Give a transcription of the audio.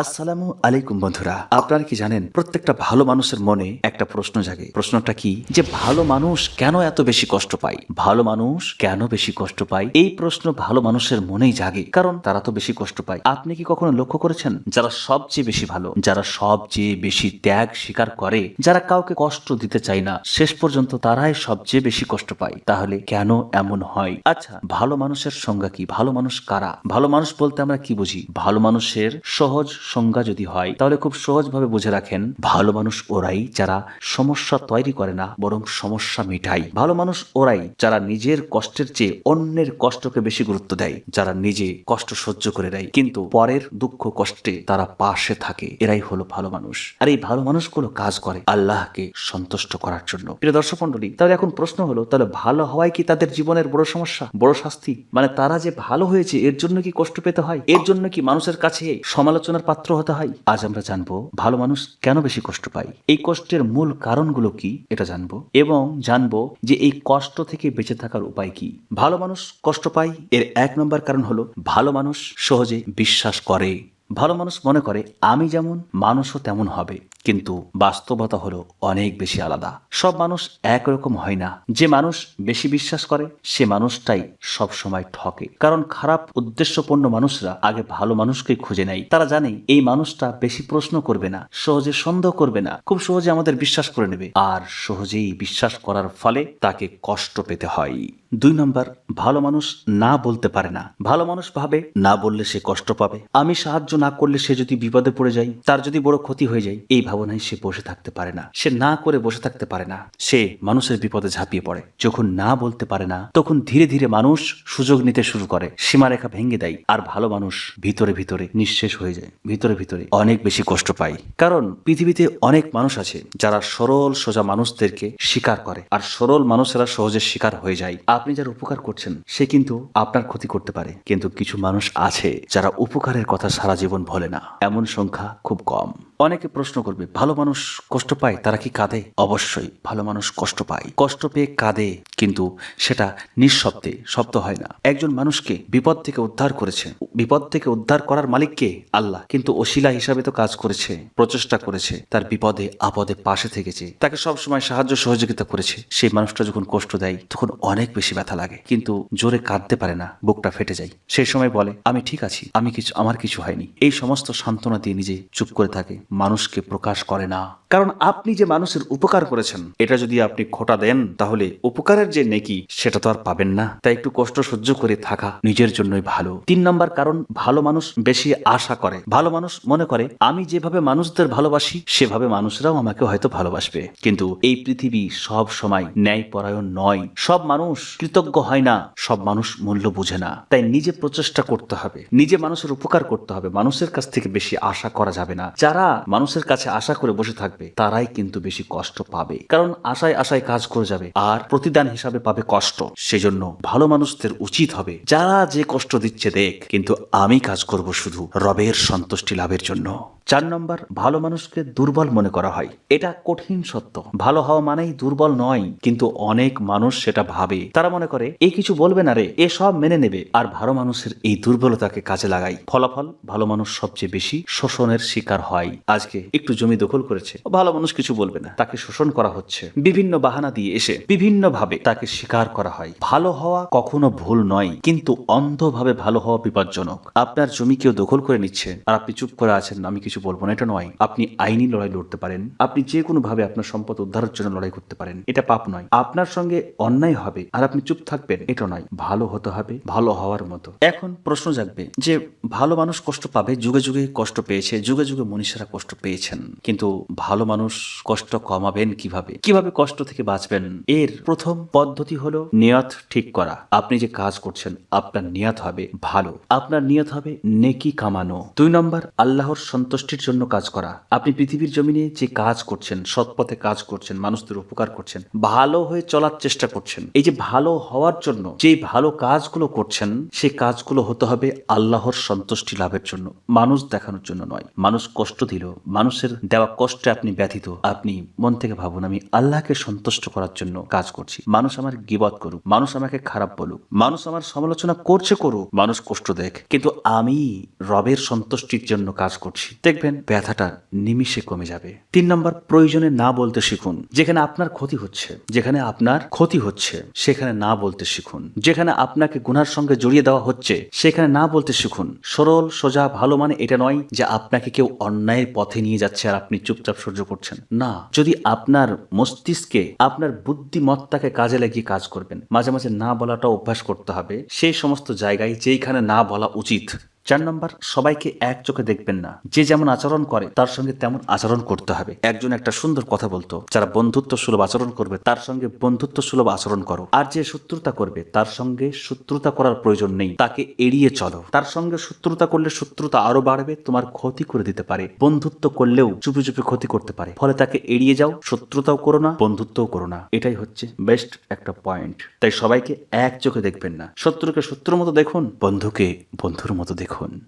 আসসালামু আলাইকুম বন্ধুরা, আপনারা কি জানেন প্রত্যেকটা ভালো মানুষের মনে একটা প্রশ্ন জাগে। প্রশ্নটা কি, যে ভালো মানুষ কেন এত বেশি কষ্ট পায়? ভালো মানুষ কেন বেশি কষ্ট পায়? এই প্রশ্ন ভালো মানুষের মনেই জাগে, কারণ তারা তো বেশি কষ্ট পায়। আপনি কি কখনো লক্ষ্য করেছেন, যারা সবচেয়ে বেশি ভালো, যারা সবচেয়ে বেশি ত্যাগ স্বীকার করে, যারা কাউকে কষ্ট দিতে চায় না, শেষ পর্যন্ত তারাই সবচেয়ে বেশি কষ্ট পায়? তাহলে কেন এমন হয়? আচ্ছা, ভালো মানুষের সংজ্ঞা কি? ভালো মানুষ কারা? ভালো মানুষ বলতে আমরা কি বুঝি? ভালো মানুষের সহজ সংজ্ঞা যদি হয়, তাহলে খুব সহজভাবে বুঝে রাখেন, ভালো মানুষ ওরাই যারা সমস্যা তৈরি করে না, বরং সমস্যা মিটায়। ভালো মানুষ ওরাই যারা নিজের কষ্টের চেয়ে অন্যের কষ্টকে বেশি গুরুত্ব দেয়, যারা নিজে কষ্ট সহ্য করে দেয় কিন্তু পরের দুঃখ কষ্টে তারা পাশে থাকে। এরাই হলো ভালো মানুষ। আর এই ভালো মানুষগুলো কাজ করে আল্লাহকে সন্তুষ্ট করার জন্য। প্রিয় দর্শক মন্ডলী, তাহলে এখন প্রশ্ন হলো, তাহলে ভালো হওয়াই কি তাদের জীবনের বড় সমস্যা, বড় শাস্তি? মানে তারা যে ভালো হয়েছে এর জন্য কি কষ্ট পেতে হয়? এর জন্য কি মানুষের কাছে সমালোচনার পাত্র হতে হয়? আজ আমরা জানবো ভালো মানুষ কেন বেশি কষ্ট পায়, এই কষ্টের মূল কারণগুলো কি এটা জানবো, এবং জানবো যে এই কষ্ট থেকে বেঁচে থাকার উপায় কি। ভালো মানুষ কষ্ট পায় এর 1 নম্বর কারণ হলো, ভালো মানুষ সহজে বিশ্বাস করে। ভালো মানুষ মনে করে আমি যেমন মানুষও তেমন হবে, কিন্তু বাস্তবতা হলো অনেক বেশি আলাদা। সব মানুষ একরকম হয় না। যে মানুষ বেশি বিশ্বাস করে সে মানুষটাই সব সময় ঠকে, কারণ খারাপ উদ্দেশ্যপূর্ণ মানুষরা আগে ভালো মানুষকে খুঁজে নেয়। তারা জানে এই মানুষটা বেশি প্রশ্ন করবে না, সহজে সন্দেহ করবে না, খুব সহজে আমাদের বিশ্বাস করে নেবে, আর সহজেই বিশ্বাস করার ফলে তাকে কষ্ট পেতে হয়। 2 নম্বর, ভালো মানুষ না বলতে পারে না। ভালো মানুষ ভাবে না বললে সে কষ্ট পাবে, আমি সাহায্য না করলে সে যদি বিপদে পড়ে যায়, তার যদি বড় ক্ষতি হয়ে যায়, এই ভাবনায় সে বসে থাকতে পারে না। সে না করে বসে থাকতে পারে না, সে মানুষের বিপদে ঝাঁপিয়ে পড়ে। যখন না বলতে পারে না, তখন ধীরে ধীরে মানুষ সুযোগ নিতে শুরু করে, সীমারেখা ভেঙে দেয়, আর ভালো মানুষ ভিতরে ভিতরে নিঃশেষ হয়ে যায়, ভিতরে ভিতরে অনেক বেশি কষ্ট পায়। কারণ পৃথিবীতে অনেক মানুষ আছে যারা সরল সোজা মানুষদেরকে স্বীকার করে, আর সরল মানুষেরা সহজে শিকার হয়ে যায়। আপনি যার উপকার করছেন সে কিন্তু আপনার ক্ষতি করতে পারে, কিন্তু কিছু মানুষ আছে যারা উপকারের কথা সারা জীবন ভোলে না। এমন সংখ্যা খুব কম। অনেকে প্রশ্ন করবে, ভালো মানুষ কষ্ট পায়, তারা কি কাঁদে? অবশ্যই ভালো মানুষ কষ্ট পায়, কষ্ট পেয়ে কাঁদে, কিন্তু সেটা নিঃশব্দে, শব্দ হয় না। একজন মানুষকে বিপদ থেকে উদ্ধার করেছে, বিপদ থেকে উদ্ধার করার মালিক কে? আল্লাহ। কিন্তু ওসিলা হিসাবে তো কাজ করেছে, প্রচেষ্টা করেছে, তার বিপদে আপদে পাশে থেকেছে, তাকে সব সময় সাহায্য সহযোগিতা করেছে। সেই মানুষটা যখন কষ্ট দেয় তখন অনেক বেশি ব্যথা লাগে, কিন্তু জোরে কাঁদতে পারে না, বুকটা ফেটে যায়। সেই সময় বলে আমি ঠিক আছি, আমার কিছু হয়নি। এই সমস্ত সান্ত্বনা দিয়ে নিজে চুপ করে থাকে, মানুষকে প্রকাশ করে না। কারণ আপনি যে মানুষের উপকার করেছেন এটা যদি আপনি খোটা দেন, তাহলে উপকারের যে নেকি সেটা তো আর পাবেন না। তাই একটু কষ্ট সহ্য করে থাকা নিজের জন্যই ভালো। 3 নম্বর কারণ, ভালো মানুষ বেশি আশা করে। ভালো মানুষ মনে করে আমি যেভাবে মানুষদের ভালোবাসি সেভাবে মানুষরাও আমাকে হয়তো ভালোবাসবে। কিন্তু এই পৃথিবী সব সময় ন্যায়পরায়ণ নয়, সব মানুষ কৃতজ্ঞ হয় না, সব মানুষ মূল্য বুঝে না। তাই নিজে প্রচেষ্টা করতে হবে, নিজে মানুষের উপকার করতে হবে, মানুষের কাছ থেকে বেশি আশা করা যাবে না। যারা মানুষের কাছে আশা করে বসে থাকবে তারাই কিন্তু বেশি কষ্ট পাবে, কারণ আশায় আশায় কাজ করে যাবে আর প্রতিদান হিসাবে পাবে কষ্ট। সেজন্য ভালো মানুষদের উচিত হবে, যারা যে কষ্ট দিচ্ছে দেখ, কিন্তু আমি কাজ করব শুধু রবের সন্তুষ্টি লাভের জন্য। 4 নম্বর, ভালো মানুষকে দুর্বল মনে করা হয়। এটা কঠিন সত্য, ভালো হওয়া মানেই দুর্বল নয়, কিন্তু অনেক মানুষ সেটা ভাবে। তারা মনে করে এই কিছু বলবে না রে, এ সব মেনে নেবে, আর ভালো মানুষের এই দুর্বলতাকে কাজে লাগায়। ফলাফল, ভালো মানুষ সবচেয়ে বেশি শোষণের শিকার হয়। আজকে একটু জমি দখল করেছে, ভালো মানুষ কিছু বলবে না, তাকে শোষণ করা হচ্ছে, বিভিন্ন বাহানা দিয়ে এসে বিভিন্ন ভাবে তাকে শিকার করা হয়। ভালো হওয়া কখনো ভুল নয়, কিন্তু অন্ধভাবে ভালো হওয়া বিপজ্জনক। আপনার জমি কেউ দখল করে নিচ্ছে আর আপনি চুপ করে আছেন, আমি কিছু বলবো না, এটা নয়। আপনি আইনি লড়াই লড়তে পারেন, আপনি যে কোনো ভাবে আপনার সম্পদ উদ্ধারের জন্য লড়াই করতে পারেন, এটা পাপ নয়। আপনার সঙ্গে অন্যায় হবে আর আপনি চুপ থাকবেন, এটা নয়। ভালো হতে হবে ভালো হওয়ার মতো। এখন প্রশ্ন জাগবে যে ভালো মানুষ কষ্ট পাবে, যুগে যুগে কষ্ট পেয়েছে, যুগে যুগে মনীষীরা কষ্ট পেয়েছেন, কিন্তু ভালো মানুষ কষ্ট কমাবেন কিভাবে, কিভাবে কষ্ট থেকে বাঁচবেন? এর প্রথম পদ্ধতি হলো নিয়ত ঠিক করা। আপনি যে কাজ করছেন আপনার নিয়ত হবে ভালো, আপনার নিয়ত হবে নেকি কামানো। 2 নম্বর, আল্লাহর সন্তুষ্টি সন্তুষ্টির জন্য কাজ করা। আপনি পৃথিবীর জমিনে যে কাজ করছেন, সৎ পথে কাজ করছেন, মানুষদের উপকার করছেন, ভালো হয়ে চলার চেষ্টা করছেন, এই যে ভালো হওয়ার জন্য যে ভালো কাজগুলো করছেন, সেই কাজগুলো হতে হবে আল্লাহর সন্তুষ্টি লাভের জন্য, মানুষ দেখানোর জন্য নয়। মানুষ কষ্ট দিল, মানুষের দেওয়া কষ্টে আপনি ব্যথিত, আপনি মন থেকে ভাবুন আমি আল্লাহকে সন্তুষ্ট করার জন্য কাজ করছি। মানুষ আমার গীবত করুক, মানুষ আমাকে খারাপ বলুক, মানুষ আমার সমালোচনা করুক, মানুষ কষ্ট দেখ, কিন্তু আমি রবের সন্তুষ্টির জন্য কাজ করছি, দেখবেন ব্যথাটা নিমিষে কমে যাবে। 3 নম্বর, প্রয়োজনে না বলতে শিখুন। যেখানে আপনার ক্ষতি হচ্ছে সেখানে না বলতে শিখুন। যেখানে আপনাকে গুনার সঙ্গে জড়িয়ে দেওয়া হচ্ছে সেখানে না বলতে শিখুন। সরল সোজা ভালো মানে এটা নয় যে আপনাকে কেউ অন্যায়ের পথে নিয়ে যাচ্ছে আর আপনি চুপচাপ সহ্য করছেন, না। যদি আপনার মস্তিষ্কে, আপনার বুদ্ধিমত্তাকে কাজে লাগিয়ে কাজ করবেন, মাঝে মাঝে না বলাটা অভ্যাস করতে হবে সেই সমস্ত জায়গায় যেইখানে না বলা উচিত। 4 নম্বর, সবাইকে এক চোখে দেখবেন না। যে যেমন আচরণ করে তার সঙ্গে তেমন আচরণ করতে হবে। একজন একটা সুন্দর কথা বলতো, যারা বন্ধুত্ব সুলভ আচরণ করবে তার সঙ্গে বন্ধুত্ব সুলভ আচরণ করো, আর যে শত্রুতা করবে তার সঙ্গে শত্রুতা করার প্রয়োজন নেই, তাকে এড়িয়ে চলো। তার সঙ্গে শত্রুতা করলে শত্রুতা আরো বাড়বে, তোমার ক্ষতি করে দিতে পারে। বন্ধুত্ব করলেও চুপি চুপি ক্ষতি করতে পারে, ফলে তাকে এড়িয়ে যাও। শত্রুতাও করো না, বন্ধুত্বও করো না, এটাই হচ্ছে বেস্ট একটা পয়েন্ট। তাই সবাইকে এক চোখে দেখবেন না। শত্রুকে শত্রুর মতো দেখুন, বন্ধুকে বন্ধুর মতো দেখুন।